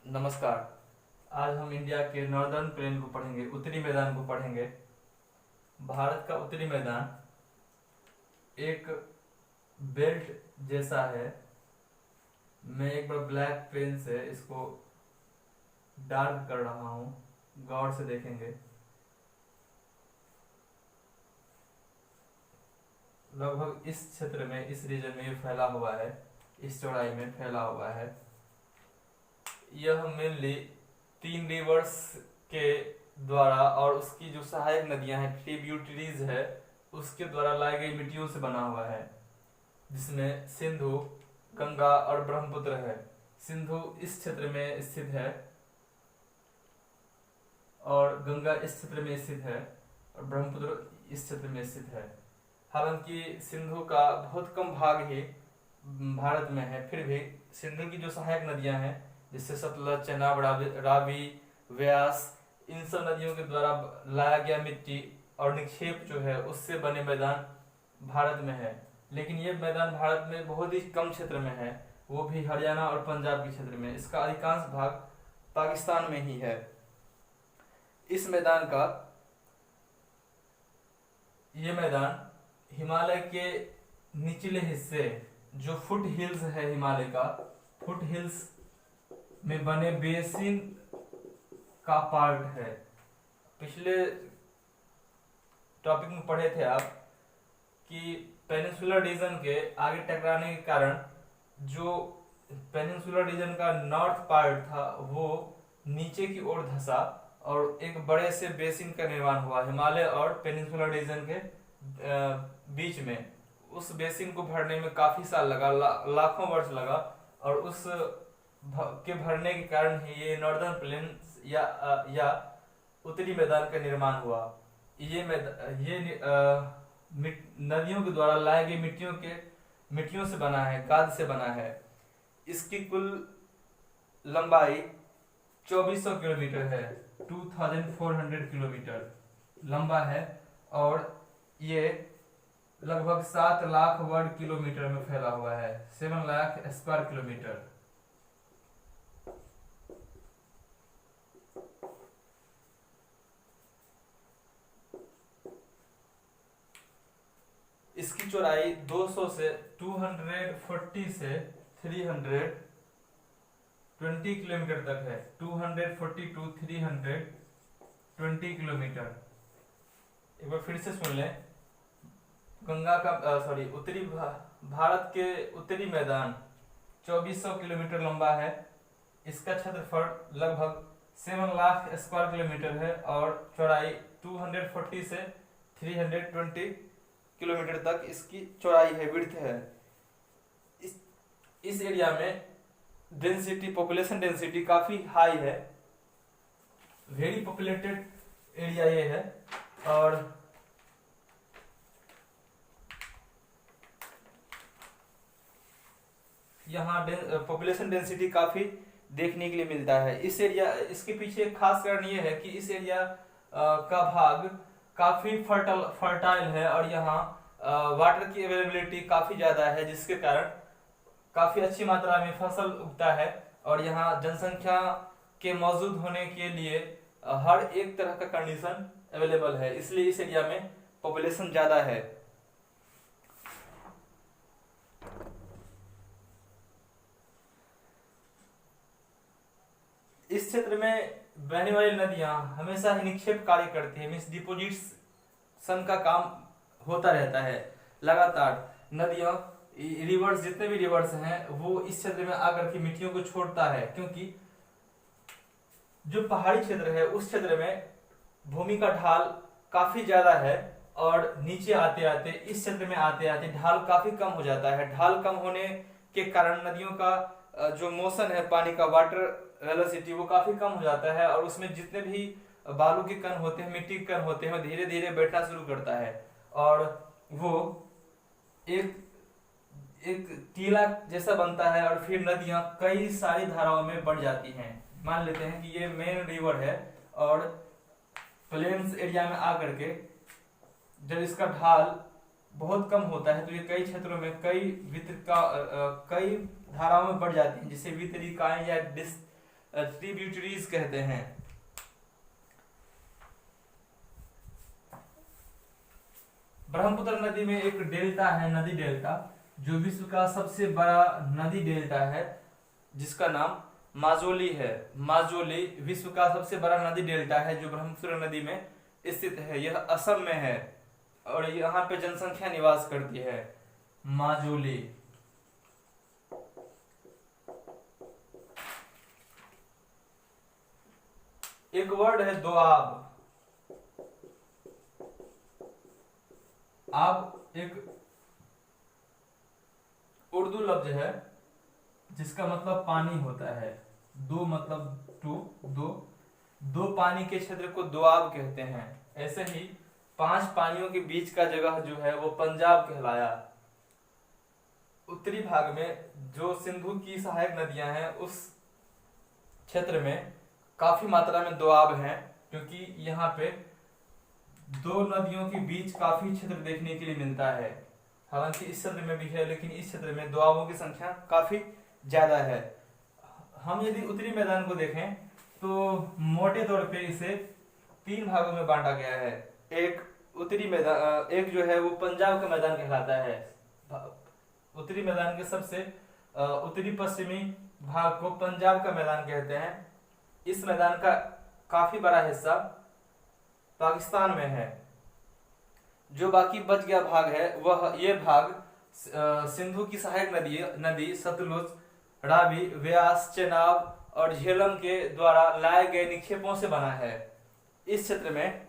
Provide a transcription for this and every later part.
नमस्कार। आज हम इंडिया के नॉर्दर्न प्लेन को पढ़ेंगे, उत्तरी मैदान को पढ़ेंगे। भारत का उत्तरी मैदान एक बेल्ट जैसा है। मैं एक बार ब्लैक पेन से इसको डार्क कर रहा हूँ, गौर से देखेंगे। लगभग इस क्षेत्र में, इस रीजन में ये फैला हुआ है, इस चौड़ाई में फैला हुआ है। यह मेनली 3 रिवर्स के द्वारा और उसकी जो सहायक नदियां हैं, ट्रिब्यूटरीज है, उसके द्वारा लाई गई मिट्टियों से बना हुआ है, जिसमें सिंधु, गंगा और ब्रह्मपुत्र है। सिंधु इस क्षेत्र में स्थित है और गंगा इस क्षेत्र में स्थित है और ब्रह्मपुत्र इस क्षेत्र में स्थित है। हालांकि सिंधु का बहुत कम भाग ही भारत में है, फिर भी सिंधु की जो सहायक नदियां हैं, जिससे सतलज, चेनाब, रावी, व्यास, इन सब नदियों के द्वारा लाया गया मिट्टी और निक्षेप जो है, उससे बने मैदान भारत में है। लेकिन ये मैदान भारत में बहुत ही कम क्षेत्र में है, वो भी हरियाणा और पंजाब के क्षेत्र में। इसका अधिकांश भाग पाकिस्तान में ही है। इस मैदान का, ये मैदान हिमालय के निचले हिस्से, जो फुट हिल्स है हिमालय का, फुट हिल्स में बने बेसिन का पार्ट है। पिछले टॉपिक में पढ़े थे आप कि पेनिनसुलर रीजन के आगे टकराने के कारण जो पेनिनसुलर रीजन का नॉर्थ पार्ट था वो नीचे की ओर धंसा और एक बड़े से बेसिन का निर्माण हुआ हिमालय और पेनिनसुलर रीजन के बीच में। उस बेसिन को भरने में काफी साल लगा, लाखों वर्ष लगा, और उस के भरने के कारण ही ये नॉर्दर्न प्लेन या उत्तरी मैदान का निर्माण हुआ। ये नदियों के द्वारा लाए गए मिट्टियों से बना है, गाद से बना है। इसकी कुल लंबाई 2400 किलोमीटर है, 2400 किलोमीटर लंबा है, और ये लगभग 7 लाख वर्ग किलोमीटर में फैला हुआ है, 7 लाख स्क्वायर किलोमीटर। इसकी चौड़ाई 200 से 240 से 320 किलोमीटर तक है। 240 to 320 किलोमीटर। एक बार फिर से सुन लें। भारत के उत्तरी मैदान 2400 किलोमीटर लंबा है। इसका क्षेत्रफल लगभग 7 लाख स्क्वायर किलोमीटर है और चौड़ाई 240 से 320 किलोमीटर तक इसकी चौड़ाई है, विड्थ है। इस एरिया में डेंसिटी, पॉपुलेशन डेंसिटी काफी हाई है, वेरी पॉपुलेटेड एरिया ये है। और यहाँ पॉपुलेशन डेंसिटी काफी देखने के लिए मिलता है। इस एरिया, इसके पीछे एक खास कारण ये है कि इस एरिया का भाग काफी फर्टाइल है और यहाँ वाटर की अवेलेबिलिटी काफी ज्यादा है, जिसके कारण काफी अच्छी मात्रा में फसल उगता है। और यहाँ जनसंख्या के मौजूद होने के लिए हर एक तरह का कंडीशन अवेलेबल है, इसलिए इस एरिया में पॉपुलेशन ज्यादा है। इस क्षेत्र में बहने वाली नदियां हमेशा ही निक्षेप कार्य करती है, मीन्स डिपोजिशन का काम होता रहता है लगातार। नदियां, रिवर्स, जितने भी रिवर्स हैं, वो इस क्षेत्र में आकर के मिट्टियों को छोड़ता है, क्योंकि जो पहाड़ी क्षेत्र है उस क्षेत्र में भूमि का ढाल काफी ज्यादा है और नीचे आते आते, इस क्षेत्र में आते आते ढाल काफी कम हो जाता है। ढाल कम होने के कारण नदियों का जो मोशन है, पानी का वाटर वेलोसिटी, वो काफी कम हो जाता है और उसमें जितने भी बालू के कण होते हैं, मिट्टी के कण होते हैं, वो धीरे धीरे बैठना शुरू करता है और वो एक टीला जैसा बनता है और फिर नदियां कई सारी धाराओं में बढ़ जाती हैं। मान लेते हैं कि ये मेन रिवर है और प्लेन्स एरिया में आकर के जब इसका ढाल बहुत कम होता है तो ये कई क्षेत्रों में कई धाराओं में बढ़ जाती हैं, जिसे वितरिकाएं या ट्रिब्यूटरीज कहते हैं। ब्रह्मपुत्र नदी में एक डेल्टा है, नदी डेल्टा, जो विश्व का सबसे बड़ा नदी डेल्टा है, जिसका नाम माजुली है। माजुली विश्व का सबसे बड़ा नदी डेल्टा है जो ब्रह्मपुत्र नदी में स्थित है। यह असम में है और यहाँ पे जनसंख्या निवास करती है। माजुली एक वर्ड है दोआब। आब एक उर्दू लफ्ज है जिसका मतलब पानी होता है। दो मतलब टू, दो पानी के क्षेत्र को दोआब कहते हैं। ऐसे ही 5 पानियों के बीच का जगह जो है वो पंजाब कहलाया। उत्तरी भाग में जो सिंधु की सहायक नदियां हैं उस क्षेत्र में काफी मात्रा में दोआब हैं, क्योंकि यहाँ पे 2 नदियों के बीच काफी क्षेत्र देखने के लिए मिलता है। हालांकि इस क्षेत्र में भी है, लेकिन इस क्षेत्र में दोआबों की संख्या काफी ज्यादा है। हम यदि उत्तरी मैदान को देखें तो मोटे तौर पे इसे 3 भागों में बांटा गया है। एक उत्तरी मैदान, एक जो है वो पंजाब का मैदान कहलाता है। उत्तरी मैदान के सबसे उत्तरी पश्चिमी भाग को पंजाब का मैदान कहते हैं। इस मैदान का काफी बड़ा हिस्सा पाकिस्तान में है। जो बाकी बच गया भाग है वह ये भाग सिंधु की सहायक नदी सतलुज, रावी, व्यास, चेनाब और झेलम के द्वारा लाए गए निक्षेपों से बना है। इस क्षेत्र में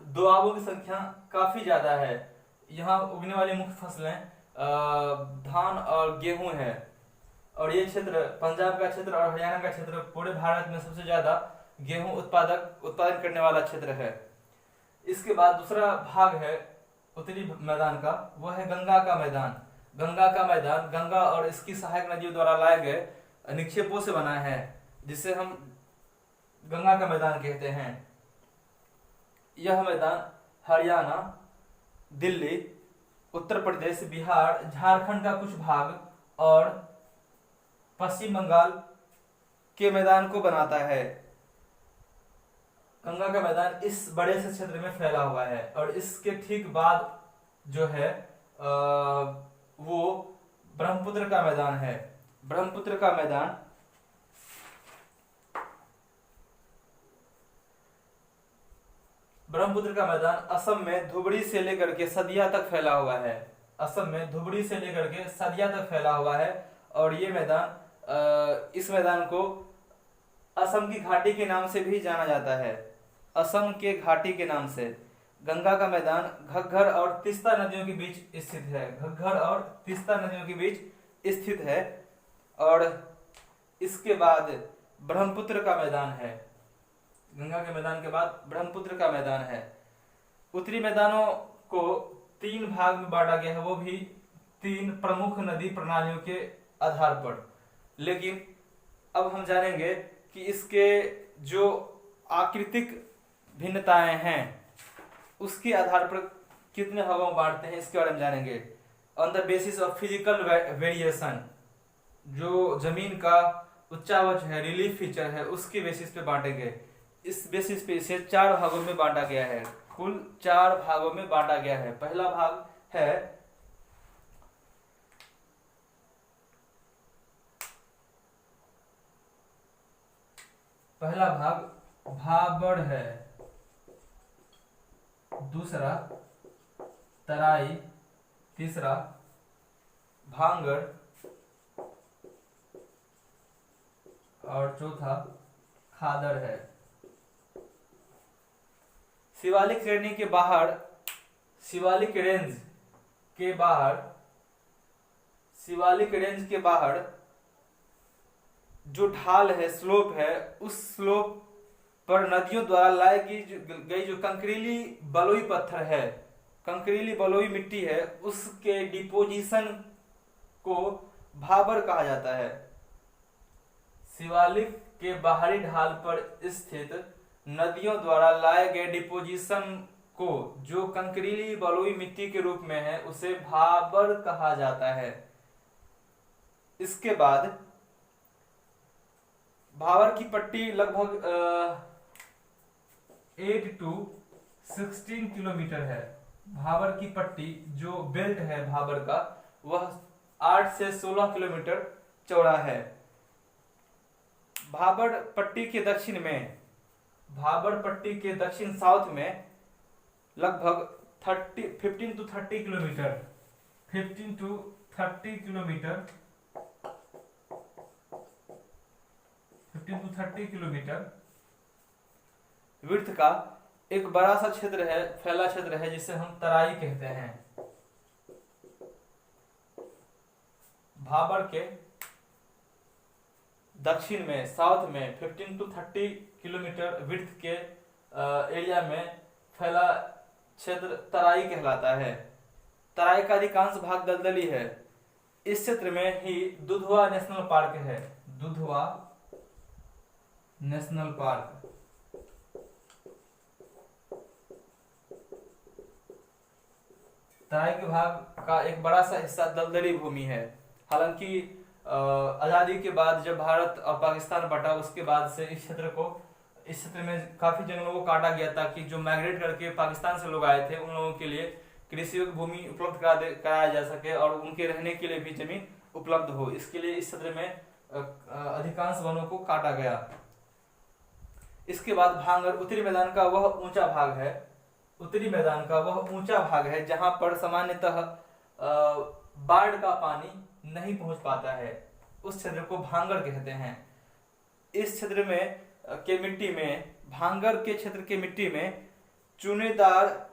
दोआबों की संख्या काफी ज्यादा है। यहाँ उगने वाली मुख्य फसलें धान और गेहूं है। और ये क्षेत्र, पंजाब का क्षेत्र और हरियाणा का क्षेत्र, पूरे भारत में सबसे ज्यादा गेहूं उत्पादन करने वाला क्षेत्र है। इसके बाद दूसरा भाग है उत्तरी मैदान का, वह है गंगा का मैदान। गंगा का मैदान गंगा और इसकी सहायक नदियों द्वारा लाए गए निक्षेपों से बना है, जिसे हम गंगा का मैदान कहते हैं। यह मैदान हरियाणा, दिल्ली, उत्तर प्रदेश, बिहार, झारखंड का कुछ भाग और पश्चिम बंगाल के मैदान को बनाता है। गंगा का मैदान इस बड़े से क्षेत्र में फैला हुआ है। और इसके ठीक बाद जो है वो ब्रह्मपुत्र का मैदान है। ब्रह्मपुत्र का मैदान असम में धुबरी से लेकर के सदिया तक फैला हुआ है। असम में धुबरी से लेकर के सदिया तक फैला हुआ है। और ये मैदान, इस मैदान को असम की घाटी के नाम से भी जाना जाता है। असम के घाटी के नाम से। गंगा का मैदान घग्गर और तीस्ता नदियों के बीच स्थित है। घग्गर और तीस्ता नदियों के बीच स्थित है। और इसके बाद ब्रह्मपुत्र का मैदान है। गंगा के मैदान के बाद ब्रह्मपुत्र का मैदान है। उत्तरी मैदानों को 3 भाग में बांटा गया है, वो भी 3 प्रमुख नदी प्रणालियों के आधार पर। लेकिन अब हम जानेंगे कि इसके जो आकृतिक भिन्नताएं हैं उसके आधार पर कितने भागों में बांटते हैं, इसके बारे में जानेंगे। On the basis of physical variation, जो जमीन का उच्चावच है, रिलीफ फीचर है, उसके बेसिस पे बांटेंगे। इस बेसिस पे इसे 4 भागों में बांटा गया है। कुल 4 भागों में बांटा गया है। पहला भाग है भाबड़ है, दूसरा तराई, तीसरा भांगड़ और चौथा खादड़ है। शिवालिक श्रेणी के बाहर, शिवालिक रेंज के बाहर जो ढाल है, स्लोप है, उस स्लोप पर नदियों द्वारा लाई गई जो कंकरीली बलुई पत्थर है, कंकरीली बलुई मिट्टी है, उसके डिपोजिशन को भाबर कहा जाता है। शिवालिक के बाहरी ढाल पर स्थित नदियों द्वारा लाए गए डिपोजिशन को जो कंकरीली बलुई मिट्टी के रूप में है उसे भाबर कहा जाता है। इसके बाद भाबर की पट्टी लगभग 8 to 16 किलोमीटर है। भाबर की पट्टी जो बेल्ट है भाबर का, वह 8 से 16 किलोमीटर चौड़ा है। भाबर पट्टी के दक्षिण में, भाबर पट्टी के दक्षिण साउथ में लगभग 15 to 30 kilometre, 15 to 30 kilometre, 15 to 30 kilometre width का एक बड़ा सा क्षेत्र है, फैला क्षेत्र है, जिसे हम तराई कहते हैं। भाबर के दक्षिण में, साउथ में 15 to 30 किलोमीटर विड्थ के एरिया में फैला क्षेत्र तराई कहलाता है। तराई का अधिकांश भाग दलदली है। इस क्षेत्र में ही दुधवा नेशनल पार्क है। दुधवा नेशनल पार्क तराई के भाग का एक बड़ा सा हिस्सा दलदली भूमि है। हालांकि आजादी के बाद जब भारत और पाकिस्तान बटा, उसके बाद से इस क्षेत्र में काफी जंगलों को काटा गया, ताकि जो माइग्रेट करके पाकिस्तान से लोग आए थे उन लोगों के लिए कृषि योग्य भूमि उपलब्ध कराया जा सके और उनके रहने के लिए भी जमीन उपलब्ध हो। इसके लिए इस क्षेत्र में अधिकांश वनों को काटा गया। इसके बाद भांगर उत्तरी मैदान का वह ऊंचा भाग है, उत्तरी मैदान का वह ऊंचा भाग है जहां पर सामान्यतः बाढ़ का पानी नहीं पहुंच पाता है। उस क्षेत्र को भांगर कहते हैं। इस क्षेत्र में के मिट्टी में, भांगर के क्षेत्र के मिट्टी में चूनेदार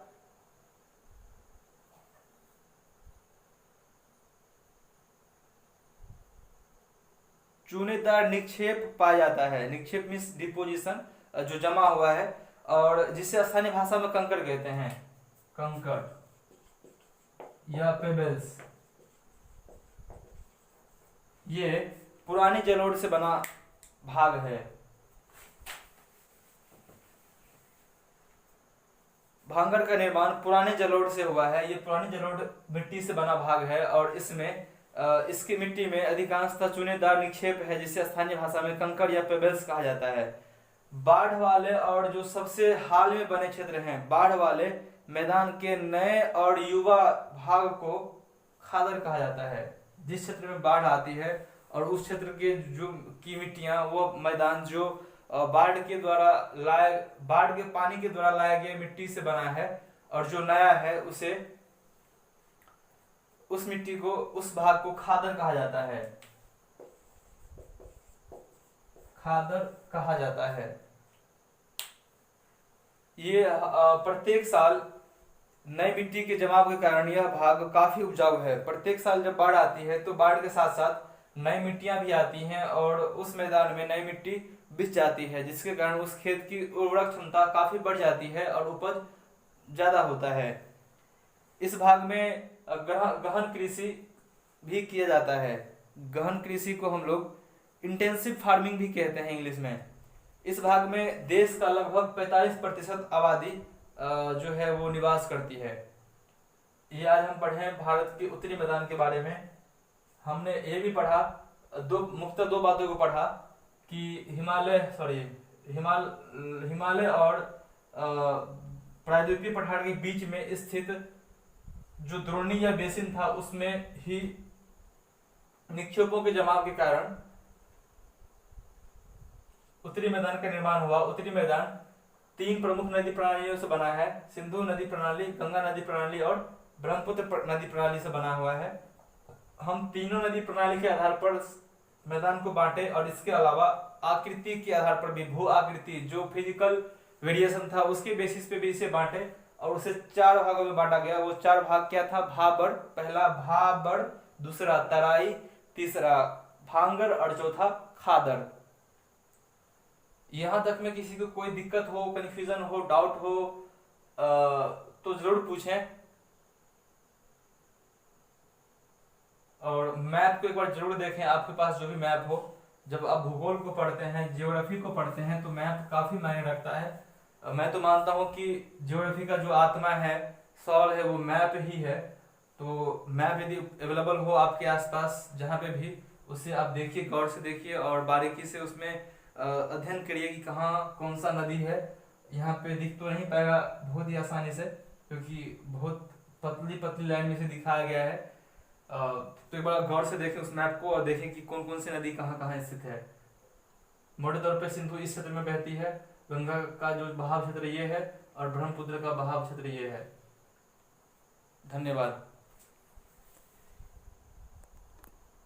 निक्षेप पाया जाता है। निक्षेप मीन्स डिपोजिशन, जो जमा हुआ है, और जिसे स्थानीय भाषा में कंकड़ कहते हैं। कंकड़ या पेबल्स। ये पुरानी जलोढ़ से बना भाग है। भांगर का निर्माण पुराने जलोढ़ से हुआ है। ये पुरानी जलोढ़ मिट्टी से बना भाग है और इसमें इसकी मिट्टी में अधिकांशतः चूनेदार निक्षेप है, जिसे स्थानीय भाषा में कंकड़ या पेबल्स कहा जाता है। बाढ़ वाले और जो सबसे हाल में बने क्षेत्र हैं, बाढ़ वाले मैदान के नए और युवा भाग को खादर कहा जाता है। जिस क्षेत्र में बाढ़ आती है और उस क्षेत्र के जो की मिट्टियां, वो मैदान जो बाढ़ के पानी के द्वारा लाया गया मिट्टी से बना है, और जो नया है उसे, उस मिट्टी को, उस भाग को खादर कहा जाता है। खादर कहा जाता है। ये प्रत्येक साल नई मिट्टी के जमाव के कारण यह भाग काफी उपजाऊ है। प्रत्येक साल जब बाढ़ आती है तो बाढ़ के साथ साथ नई मिट्टियां भी आती हैं और उस मैदान में नई मिट्टी बिछ जाती है, जिसके कारण उस खेत की उर्वरक क्षमता काफी बढ़ जाती है और उपज ज्यादा होता है। इस भाग में गहन कृषि भी किया जाता है। गहन कृषि को हम लोग इंटेंसिव फार्मिंग भी कहते हैं इंग्लिश में। इस भाग में देश का लगभग 45% आबादी जो है वो निवास करती है। ये आज हम पढ़े भारत के उत्तरी मैदान के बारे में। हमने ये भी पढ़ा, मुख्यतः दो बातों को पढ़ा कि हिमालय और प्रायद्वीपीय पठार के बीच में स्थित जो द्रोणी या बेसिन था, उसमें ही निक्षेपों के जमाव के कारण उत्तरी मैदान का निर्माण हुआ। उत्तरी मैदान 3 प्रमुख नदी प्रणालियों से बना है। सिंधु नदी प्रणाली, गंगा नदी प्रणाली और ब्रह्मपुत्र नदी प्रणाली से बना हुआ है। हम तीनों नदी प्रणाली के आधार पर मैदान को बांटे और इसके अलावा आकृति के आधार पर भी, भू आकृति जो फिजिकल वेरिएशन था उसके बेसिस पे भी इसे बांटे और उसे 4 भागों में बांटा गया। वो 4 भाग क्या था? भाबर, पहला भाबर, दूसरा तराई, तीसरा भांगर और चौथा खादर। यहां तक में किसी को कोई दिक्कत हो, कंफ्यूजन हो, डाउट हो तो जरूर पूछें। और मैप को एक बार जरूर देखें, आपके पास जो भी मैप हो। जब आप भूगोल को पढ़ते हैं, ज्योग्राफी को पढ़ते हैं, तो मैप काफी मायने रखता है। मैं तो मानता हूं कि ज्योग्राफी का जो आत्मा है, सॉल है, वो मैप ही है। तो मैप यदि अवेलेबल हो आपके आसपास जहां पे भी, उसे आप देखिए, गौर से देखिए और बारीकी से उसमें अध्ययन करिए कि कहाँ कौन सा नदी है। यहाँ पे दिख तो नहीं पाएगा बहुत ही आसानी से, क्योंकि बहुत पतली पतली लाइन में से दिखाया गया है। तो एक बार गौर से देखें उस मैप को और देखें कि कौन कौन सी नदी कहाँ कहाँ स्थित है। मोटे तौर पे सिंधु इस क्षेत्र में बहती है, गंगा का जो बहाव क्षेत्र ये है और ब्रह्मपुत्र का बहाव क्षेत्र ये है। धन्यवाद।